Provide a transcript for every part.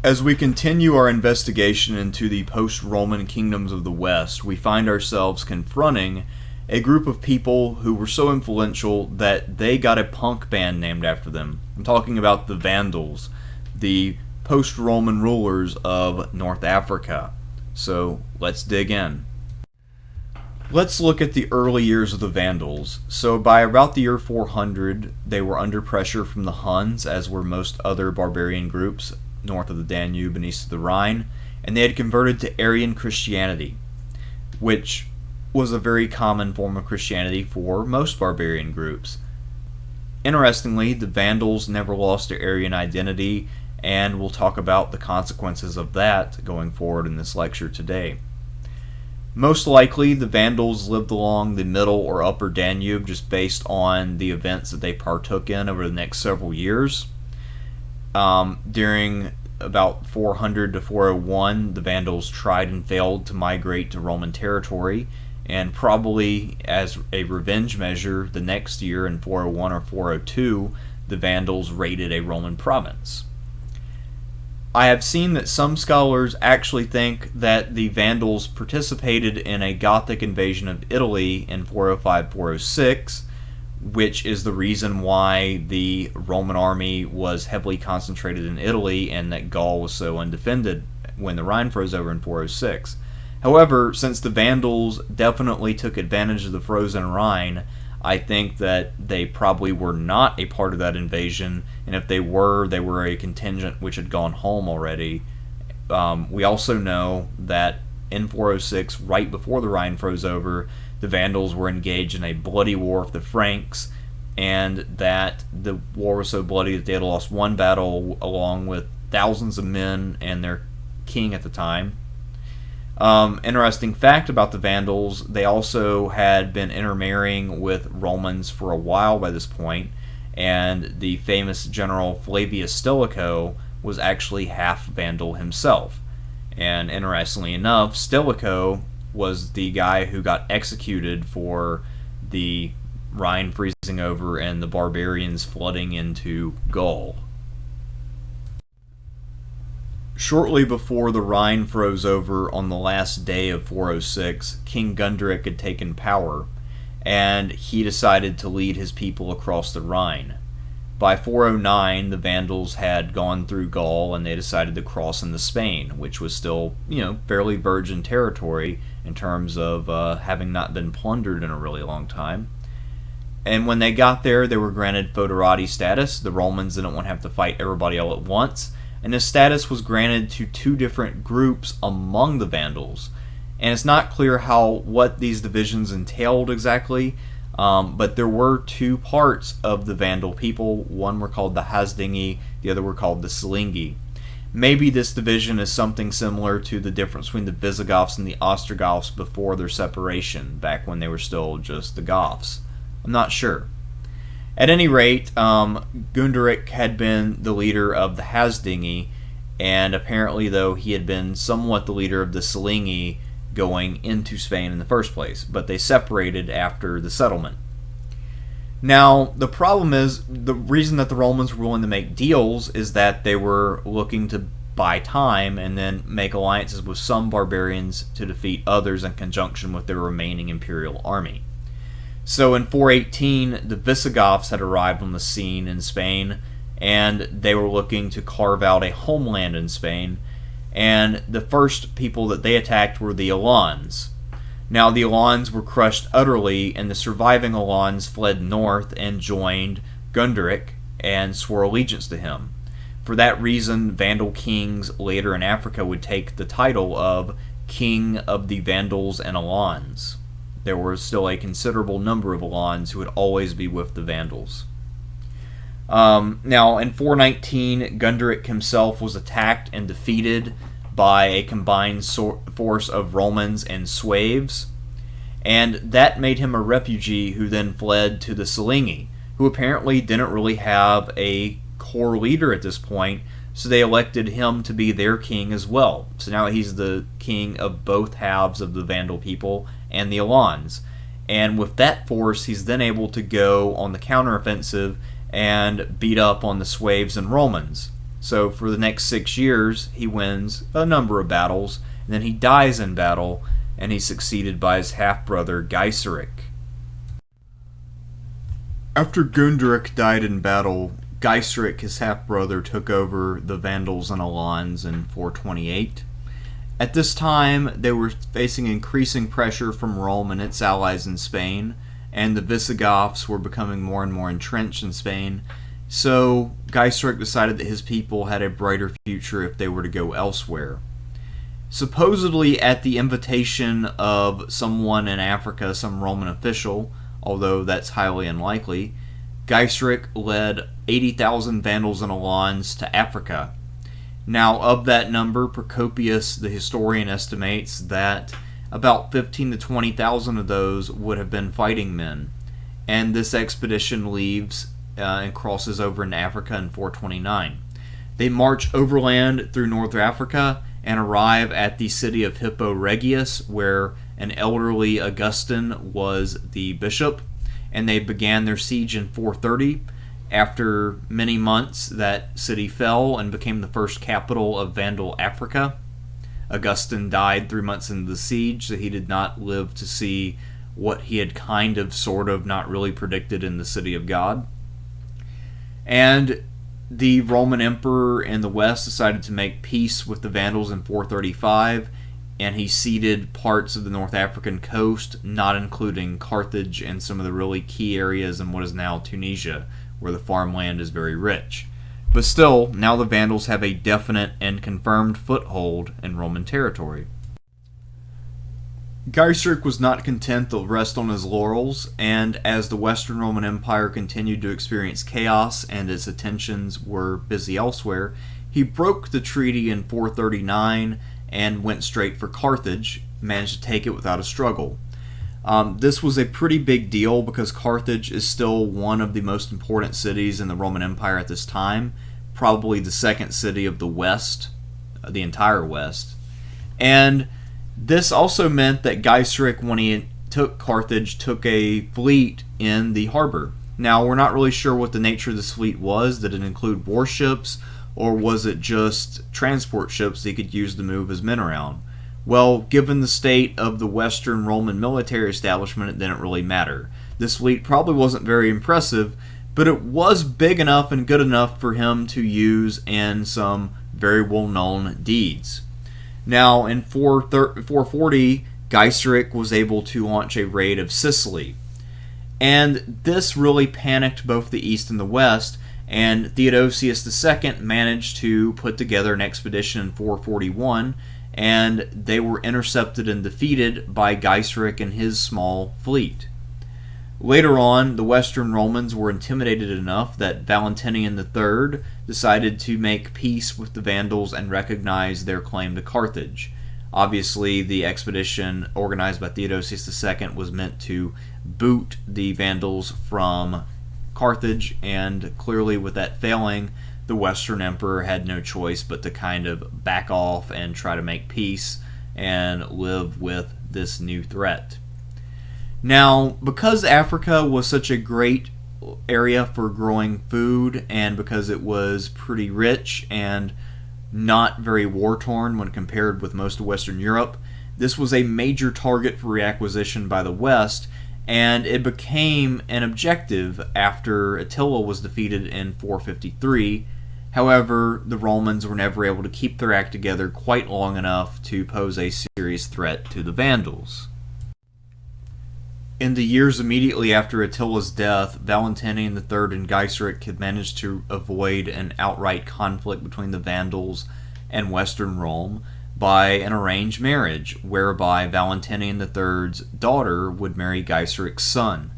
As we continue our investigation into the post-Roman kingdoms of the West, we find ourselves confronting a group of people who were so influential that they got a punk band named after them. I'm talking about the Vandals, the post-Roman rulers of North Africa. So let's dig in. Let's look at the early years of the Vandals. So by about the year 400, they were under pressure from the Huns, as were most other barbarian groups north of the Danube and east of the Rhine, and they had converted to Arian Christianity, which was a very common form of Christianity for most barbarian groups. Interestingly, the Vandals never lost their Arian identity, and we'll talk about the consequences of that going forward in this lecture today. Most likely, the Vandals lived along the middle or upper Danube just based on the events that they partook in over the next several years. During about 400 to 401, the Vandals tried and failed to migrate to Roman territory, and probably as a revenge measure, the next year in 401 or 402, the Vandals raided a Roman province. I have seen that some scholars actually think that the Vandals participated in a Gothic invasion of Italy in 405-406, which is the reason why the Roman army was heavily concentrated in Italy and that Gaul was so undefended when the Rhine froze over in 406. However, since the Vandals definitely took advantage of the frozen Rhine, I think that they probably were not a part of that invasion, and if they were a contingent which had gone home already. We also know that in 406, right before the Rhine froze over, the Vandals were engaged in a bloody war with the Franks, and that the war was so bloody that they had lost one battle along with thousands of men and their king at the time. Interesting fact about the Vandals, they also had been intermarrying with Romans for a while by this point, and the famous general Flavius Stilicho was actually half Vandal himself. And interestingly enough, Stilicho was the guy who got executed for the Rhine freezing over and the barbarians flooding into Gaul. Shortly before the Rhine froze over on the last day of 406, King Gunderic had taken power, and he decided to lead his people across the Rhine. By 409, the Vandals had gone through Gaul, and they decided to cross into Spain, which was still, fairly virgin territory in terms of having not been plundered in a really long time. And when they got there, they were granted foederati status. The Romans didn't want to have to fight everybody all at once, and this status was granted to two different groups among the Vandals. And it's not clear what these divisions entailed exactly, but there were two parts of the Vandal people. One were called the Hasdingi, the other were called the Silingi. Maybe this division is something similar to the difference between the Visigoths and the Ostrogoths before their separation, back when they were still just the Goths. I'm not sure. At any rate, Gunderic had been the leader of the Hasdingi, and apparently, though, he had been somewhat the leader of the Silingi going into Spain in the first place, but they separated after the settlement. Now, the problem is, the reason that the Romans were willing to make deals is that they were looking to buy time and then make alliances with some barbarians to defeat others in conjunction with their remaining imperial army. So in 418, the Visigoths had arrived on the scene in Spain, and they were looking to carve out a homeland in Spain, and the first people that they attacked were the Alans. Now the Alans were crushed utterly, and the surviving Alans fled north and joined Gunderic and swore allegiance to him. For that reason, Vandal kings later in Africa would take the title of King of the Vandals and Alans. There was still a considerable number of Alans who would always be with the Vandals. Now, in 419, Gunderic himself was attacked and defeated by a combined force of Romans and Sueves, and that made him a refugee who then fled to the Silingi, who apparently didn't really have a core leader at this point, so they elected him to be their king as well. So now he's the king of both halves of the Vandal people and the Alans. And with that force, he's then able to go on the counteroffensive and beat up on the Sueves and Romans. So for the next 6 years, he wins a number of battles, and then he dies in battle, and he's succeeded by his half-brother Gaiseric. After Gunderic died in battle, Gaiseric, his half-brother, took over the Vandals and Alans in 428. At this time, they were facing increasing pressure from Rome and its allies in Spain, and the Visigoths were becoming more and more entrenched in Spain. So Gaiseric decided that his people had a brighter future if they were to go elsewhere. Supposedly at the invitation of someone in Africa, some Roman official, although that's highly unlikely, Gaiseric led 80,000 Vandals and Alans to Africa. Now, of that number, Procopius, the historian, estimates that about 15 to 20,000 of those would have been fighting men. And this expedition leaves and crosses over into Africa in 429. They march overland through North Africa and arrive at the city of Hippo Regius, where an elderly Augustin was the bishop, and they began their siege in 430. After many months, that city fell and became the first capital of Vandal Africa. Augustin died 3 months into the siege, so he did not live to see what he had kind of, sort of, not really predicted in the City of God. And the Roman emperor in the west decided to make peace with the Vandals in 435, and he ceded parts of the North African coast, not including Carthage and some of the really key areas in what is now Tunisia, where the farmland is very rich. But still, now the Vandals have a definite and confirmed foothold in Roman territory. Gaiseric was not content to rest on his laurels, and as the Western Roman Empire continued to experience chaos and its attentions were busy elsewhere, he broke the treaty in 439 and went straight for Carthage, managed to take it without a struggle. This was a pretty big deal because Carthage is still one of the most important cities in the Roman Empire at this time, probably the second city of the West, the entire West. And this also meant that Gaiseric, when he took Carthage, took a fleet in the harbor. Now, we're not really sure what the nature of this fleet was. Did it include warships, or was it just transport ships that he could use to move his men around? Well, given the state of the Western Roman military establishment, it didn't really matter. This fleet probably wasn't very impressive, but it was big enough and good enough for him to use in some very well-known deeds. Now, in 440, Gaiseric was able to launch a raid of Sicily. And this really panicked both the East and the West, and Theodosius II managed to put together an expedition in 441, and they were intercepted and defeated by Gaiseric and his small fleet. Later on, the Western Romans were intimidated enough that Valentinian III decided to make peace with the Vandals and recognize their claim to Carthage. Obviously, the expedition organized by Theodosius II was meant to boot the Vandals from Carthage, and clearly with that failing, the Western Emperor had no choice but to kind of back off and try to make peace and live with this new threat. Now, because Africa was such a great area for growing food, and because it was pretty rich and not very war-torn when compared with most of Western Europe, this was a major target for reacquisition by the West, and it became an objective after Attila was defeated in 453. However, the Romans were never able to keep their act together quite long enough to pose a serious threat to the Vandals. In the years immediately after Attila's death, Valentinian III and Gaiseric had managed to avoid an outright conflict between the Vandals and Western Rome by an arranged marriage, whereby Valentinian III's daughter would marry Gaiseric's son.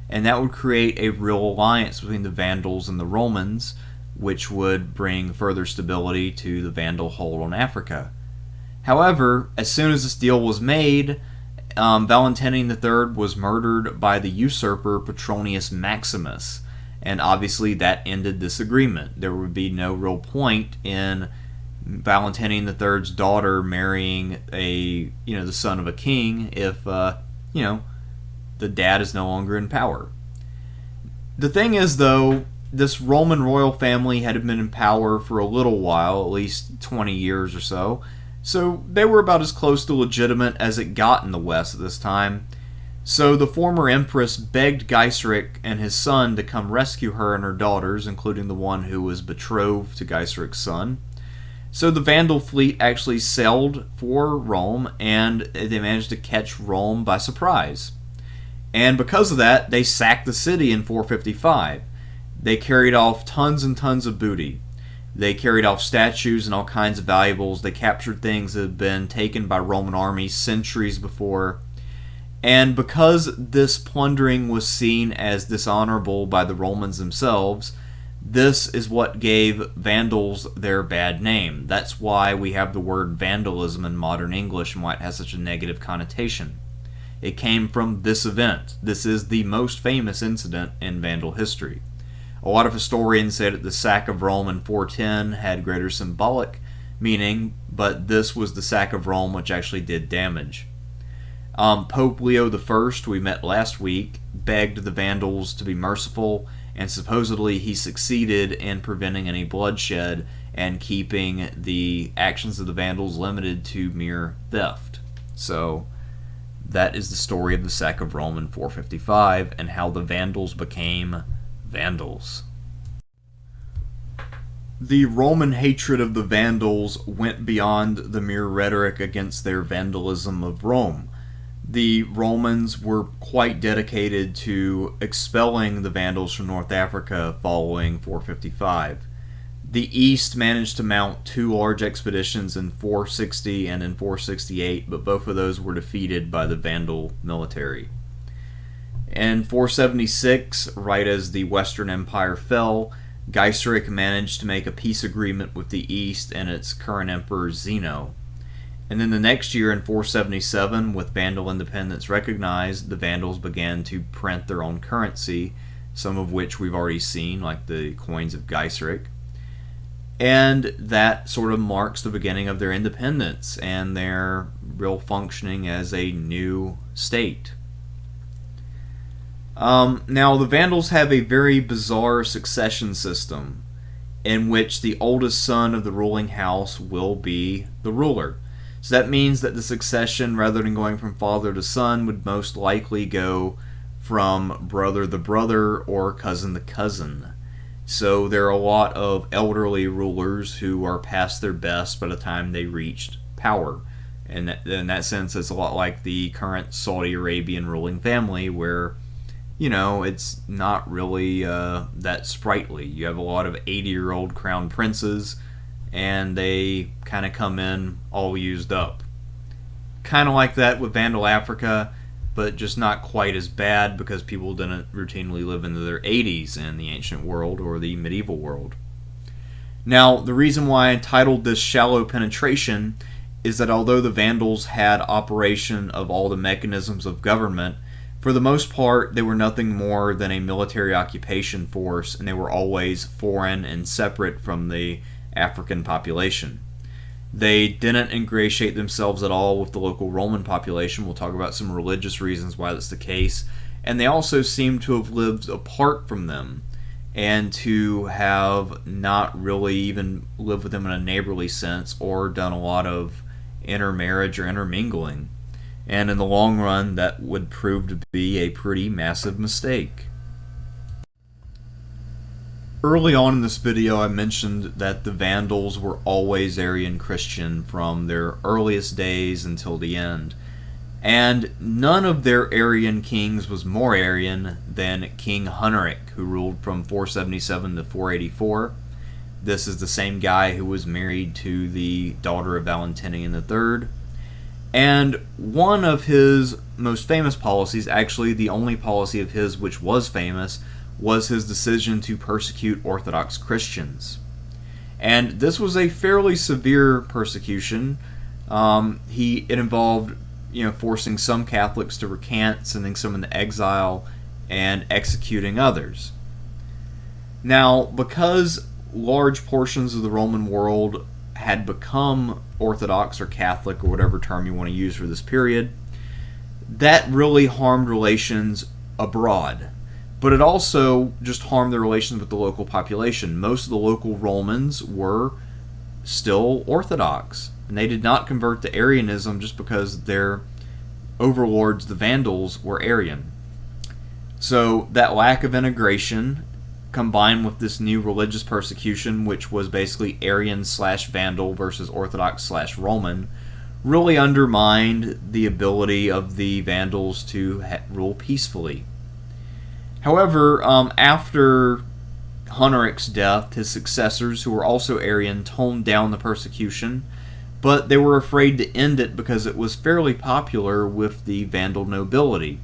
And that would create a real alliance between the Vandals and the Romans, which would bring further stability to the Vandal hold on Africa. However, as soon as this deal was made, Valentinian III was murdered by the usurper Petronius Maximus, and obviously that ended this agreement. There would be no real point in Valentinian III's daughter marrying the son of a king if the dad is no longer in power. The thing is, though, this Roman royal family had been in power for a little while, at least 20 years or so they were about as close to legitimate as it got in the West at this time. So the former empress begged Gaiseric and his son to come rescue her and her daughters, including the one who was betrothed to Gaiseric's son. So the Vandal fleet actually sailed for Rome, and they managed to catch Rome by surprise. And because of that, they sacked the city in 455. They carried off tons and tons of booty. They carried off statues and all kinds of valuables. They captured things that had been taken by Roman armies centuries before. And because this plundering was seen as dishonorable by the Romans themselves, this is what gave Vandals their bad name. That's why we have the word vandalism in modern English and why it has such a negative connotation. It came from this event. This is the most famous incident in Vandal history. A lot of historians say that the sack of Rome in 410 had greater symbolic meaning, but this was the sack of Rome which actually did damage. Pope Leo I, we met last week, begged the Vandals to be merciful, and supposedly he succeeded in preventing any bloodshed and keeping the actions of the Vandals limited to mere theft. So that is the story of the sack of Rome in 455 and how the Vandals became Vandals. The Roman hatred of the Vandals went beyond the mere rhetoric against their vandalism of Rome. The Romans were quite dedicated to expelling the Vandals from North Africa following 455. The East managed to mount two large expeditions in 460 and in 468, but both of those were defeated by the Vandal military. In 476, right as the Western Empire fell, Gaiseric managed to make a peace agreement with the East and its current emperor Zeno. And then the next year in 477, with Vandal independence recognized, the Vandals began to print their own currency, some of which we've already seen, like the coins of Gaiseric. And that sort of marks the beginning of their independence and their real functioning as a new state. Now, the Vandals have a very bizarre succession system in which the oldest son of the ruling house will be the ruler. So that means that the succession, rather than going from father to son, would most likely go from brother to brother or cousin to cousin. So there are a lot of elderly rulers who are past their best by the time they reached power. And in that sense, it's a lot like the current Saudi Arabian ruling family where, you know, it's not really that sprightly. You have a lot of 80-year-old crown princes, and they kind of come in all used up. Kind of like that with Vandal Africa, but just not quite as bad because people didn't routinely live into their 80s in the ancient world or the medieval world. Now, the reason why I entitled this Shallow Penetration is that although the Vandals had operation of all the mechanisms of government, for the most part, they were nothing more than a military occupation force, and they were always foreign and separate from the African population. They didn't ingratiate themselves at all with the local Roman population. We'll talk about some religious reasons why that's the case. And they also seem to have lived apart from them and to have not really even lived with them in a neighborly sense or done a lot of intermarriage or intermingling. And in the long run, that would prove to be a pretty massive mistake. Early on in this video, I mentioned that the Vandals were always Arian Christian from their earliest days until the end. And none of their Arian kings was more Arian than King Huneric, who ruled from 477 to 484. This is the same guy who was married to the daughter of Valentinian III. And one of his most famous policies, actually the only policy of his which was famous, was his decision to persecute Orthodox Christians. And this was a fairly severe persecution. It involved, forcing some Catholics to recant, sending some into exile, and executing others. Now, because large portions of the Roman world had become Orthodox or Catholic or whatever term you want to use for this period, that really harmed relations abroad But it also just harmed the relations with the local population. Most of the local Romans were still Orthodox, and they did not convert to Arianism just because their overlords, the Vandals, were Arian. So that lack of integration, combined with this new religious persecution, which was basically Arian slash Vandal versus Orthodox slash Roman, really undermined the ability of the Vandals to rule peacefully. However, after Hunneric's death, his successors, who were also Arian, toned down the persecution, but they were afraid to end it because it was fairly popular with the Vandal nobility.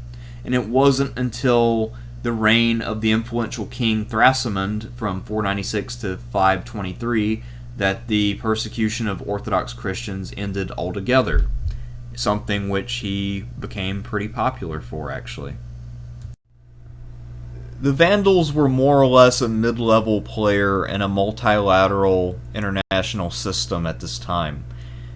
And it wasn't until the reign of the influential king Thrasimund from 496 to 523 that the persecution of Orthodox Christians ended altogether, something which he became pretty popular for, actually. The Vandals were more or less a mid-level player in a multilateral international system at this time.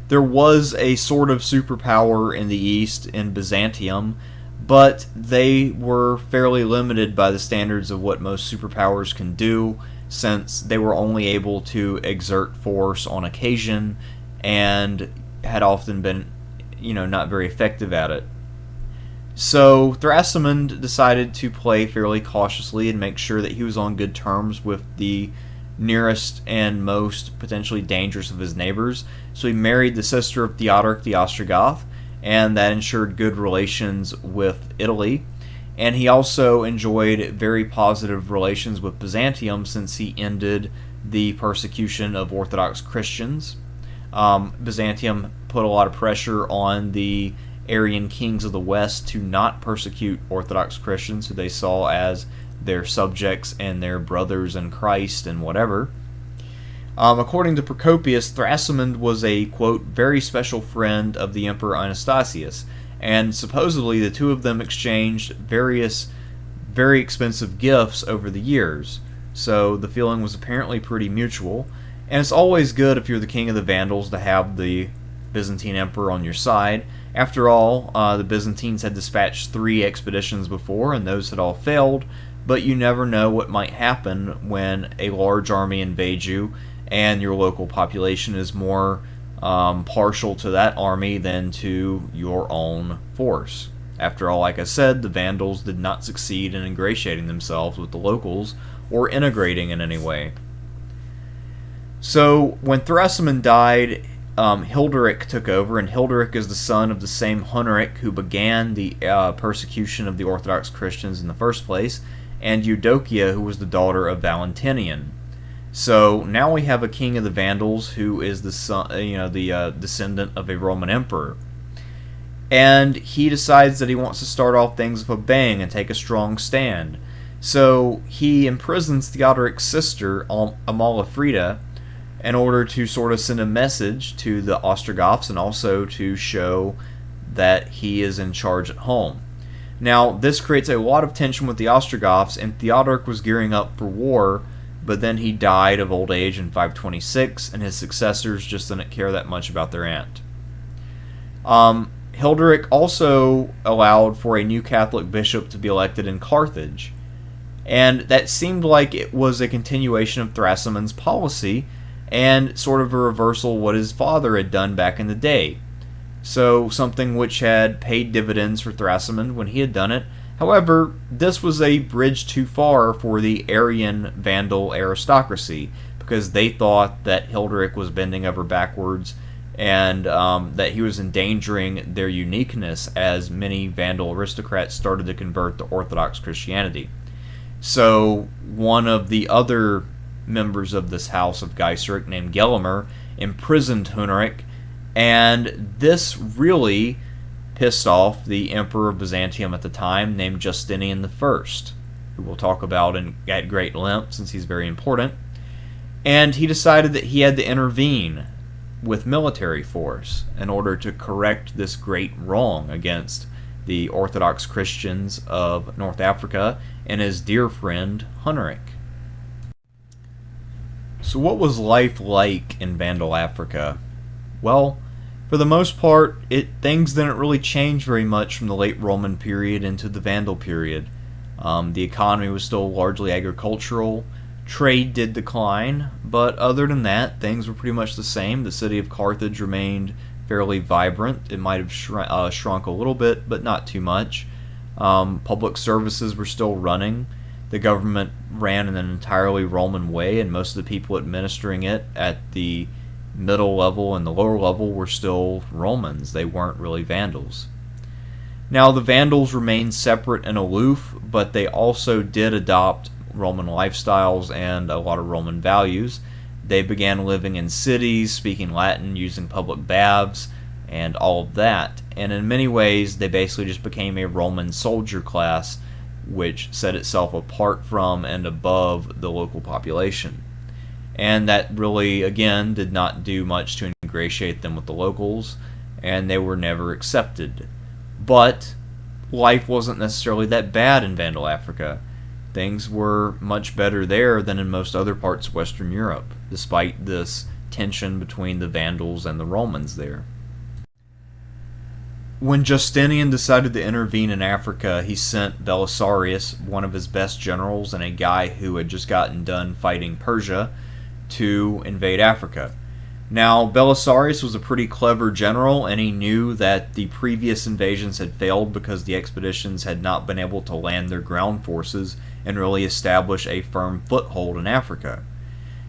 There was a sort of superpower in the East, in Byzantium, but they were fairly limited by the standards of what most superpowers can do, since they were only able to exert force on occasion and had often been, not very effective at it. So Thrasimund decided to play fairly cautiously and make sure that he was on good terms with the nearest and most potentially dangerous of his neighbors. So he married the sister of Theodoric the Ostrogoth, and that ensured good relations with Italy. And he also enjoyed very positive relations with Byzantium since he ended the persecution of Orthodox Christians. Byzantium put a lot of pressure on the Arian kings of the West to not persecute Orthodox Christians, who they saw as their subjects and their brothers in Christ and whatever. According to Procopius, Thrasimund was a, quote, very special friend of the Emperor Anastasius, and supposedly the two of them exchanged various very expensive gifts over the years, so the feeling was apparently pretty mutual. And it's always good if you're the king of the Vandals to have the Byzantine Emperor on your side. After all, the Byzantines had dispatched 3 expeditions before, and those had all failed, but you never know what might happen when a large army invades you and your local population is more partial to that army than to your own force. After all, like I said, the Vandals did not succeed in ingratiating themselves with the locals or integrating in any way. So when Thrasimund died, Hilderic took over, and Hilderic is the son of the same Hunneric who began the persecution of the Orthodox Christians in the first place, and Eudokia, who was the daughter of Valentinian. So now we have a king of the Vandals who is the son, the descendant of a Roman emperor, and he decides that he wants to start off things with a bang and take a strong stand. So he imprisons Theodoric's sister, Amalafrida, in order to sort of send a message to the Ostrogoths and also to show that he is in charge at home. Now, this creates a lot of tension with the Ostrogoths, and Theodoric was gearing up for war, but then he died of old age in 526, and his successors just didn't care that much about their aunt. Hilderic also allowed for a new Catholic bishop to be elected in Carthage, and that seemed like it was a continuation of Thrasimund's policy, and sort of a reversal of what his father had done back in the day. So something which had paid dividends for Thrasimund when he had done it. However, this was a bridge too far for the Arian Vandal aristocracy, because they thought that Hilderic was bending over backwards and that he was endangering their uniqueness as many Vandal aristocrats started to convert to Orthodox Christianity. So one of the other members of this house of Gaiseric, named Gelimer, imprisoned Hunneric, and this really pissed off the emperor of Byzantium at the time, named Justinian I, who we'll talk about at great length since he's very important. And he decided that he had to intervene with military force in order to correct this great wrong against the Orthodox Christians of North Africa and his dear friend Hunneric. So what was life like in Vandal Africa? Well, for the most part, things didn't really change very much from the late Roman period into the Vandal period. The economy was still largely agricultural. Trade did decline, but other than that, things were pretty much the same. The city of Carthage remained fairly vibrant. It might have shrunk a little bit, but not too much. Public services were still running. The government ran in an entirely Roman way, and most of the people administering it at the middle level and the lower level were still Romans. They weren't really Vandals. Now, the Vandals remained separate and aloof, but they also did adopt Roman lifestyles and a lot of Roman values. They began living in cities, speaking Latin, using public baths, and all of that. And in many ways, they basically just became a Roman soldier class, which set itself apart from and above the local population. And that really, again, did not do much to ingratiate them with the locals, and they were never accepted. But life wasn't necessarily that bad in Vandal Africa. Things were much better there than in most other parts of Western Europe, despite this tension between the Vandals and the Romans there. When Justinian decided to intervene in Africa, he sent Belisarius, one of his best generals and a guy who had just gotten done fighting Persia, to invade Africa. Now, Belisarius was a pretty clever general, and he knew that the previous invasions had failed because the expeditions had not been able to land their ground forces and really establish a firm foothold in Africa.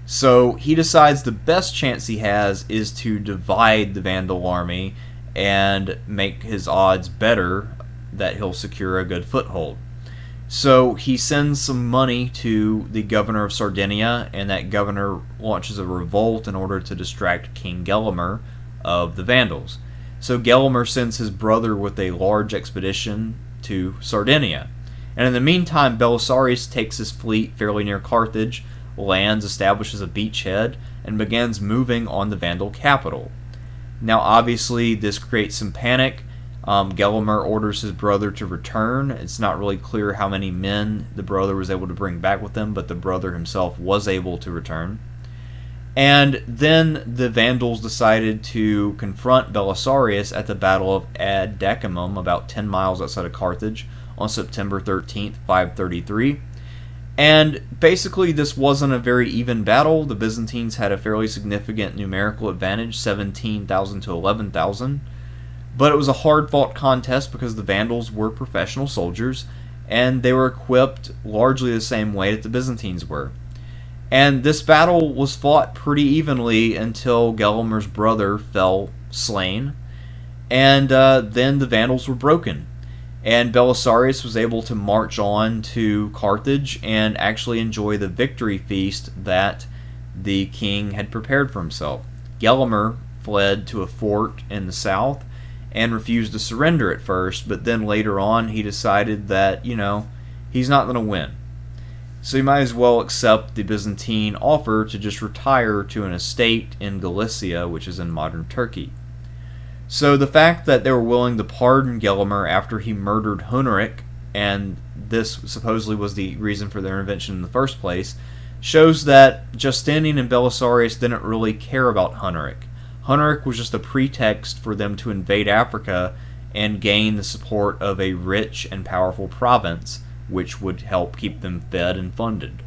So he decides the best chance he has is to divide the Vandal army and make his odds better that he'll secure a good foothold. So he sends some money to the governor of Sardinia, and that governor launches a revolt in order to distract King Gelimer of the Vandals. So Gelimer sends his brother with a large expedition to Sardinia. And in the meantime, Belisarius takes his fleet fairly near Carthage, lands, establishes a beachhead, and begins moving on the Vandal capital. Now obviously this creates some panic. Gelimer orders his brother to return. It's not really clear how many men the brother was able to bring back with him, but the brother himself was able to return. And then the Vandals decided to confront Belisarius at the Battle of Ad-Decimum, about 10 miles outside of Carthage, on September 13th, 533. And basically this wasn't a very even battle. The Byzantines had a fairly significant numerical advantage, 17,000 to 11,000. But it was a hard-fought contest because the Vandals were professional soldiers, and they were equipped largely the same way that the Byzantines were. And this battle was fought pretty evenly until Gelimer's brother fell slain, and then the Vandals were broken. And Belisarius was able to march on to Carthage and actually enjoy the victory feast that the king had prepared for himself. Gelimer fled to a fort in the south and refused to surrender at first, but then later on he decided that, he's not going to win. So he might as well accept the Byzantine offer to just retire to an estate in Galicia, which is in modern Turkey. So the fact that they were willing to pardon Gelimer after he murdered Huneric, and this supposedly was the reason for their intervention in the first place, shows that Justinian and Belisarius didn't really care about Huneric. Huneric was just a pretext for them to invade Africa and gain the support of a rich and powerful province, which would help keep them fed and funded.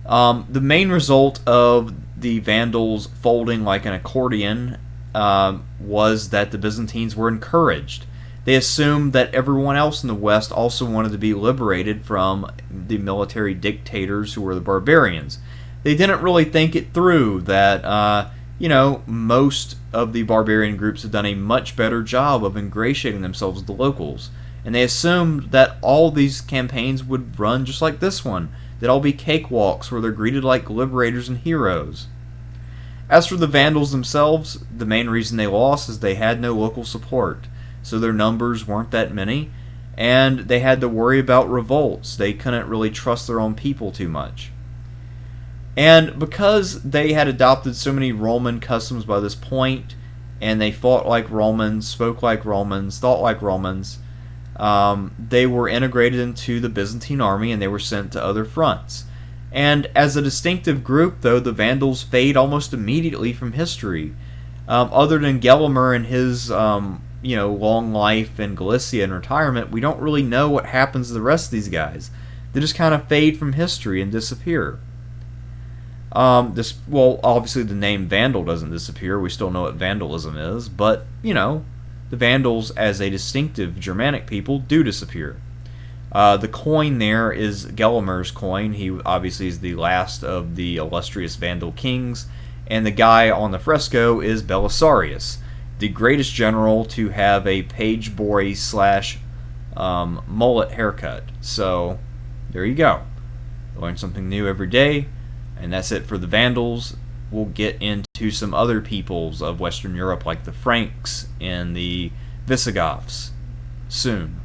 The main result of the Vandals folding like an accordion was that the Byzantines were encouraged. They assumed that everyone else in the West also wanted to be liberated from the military dictators who were the barbarians. They didn't really think it through that most of the barbarian groups have done a much better job of ingratiating themselves with the locals. And they assumed that all these campaigns would run just like this one. They'd all be cakewalks where they're greeted like liberators and heroes. As for the Vandals themselves, the main reason they lost is they had no local support. So their numbers weren't that many, and they had to worry about revolts. They couldn't really trust their own people too much. And because they had adopted so many Roman customs by this point, and they fought like Romans, spoke like Romans, thought like Romans, they were integrated into the Byzantine army and they were sent to other fronts. And as a distinctive group, though, the Vandals fade almost immediately from history. Other than Gelimer and his, long life in Galicia and retirement, we don't really know what happens to the rest of these guys. They just kind of fade from history and disappear. Obviously the name Vandal doesn't disappear. We still know what vandalism is, but the Vandals as a distinctive Germanic people do disappear. The coin there is Gelimer's coin. He obviously is the last of the illustrious Vandal kings, and the guy on the fresco is Belisarius, the greatest general to have a page boy / mullet haircut. So there you go. Learn something new every day. And that's it for the Vandals. We'll get into some other peoples of Western Europe like the Franks and the Visigoths soon.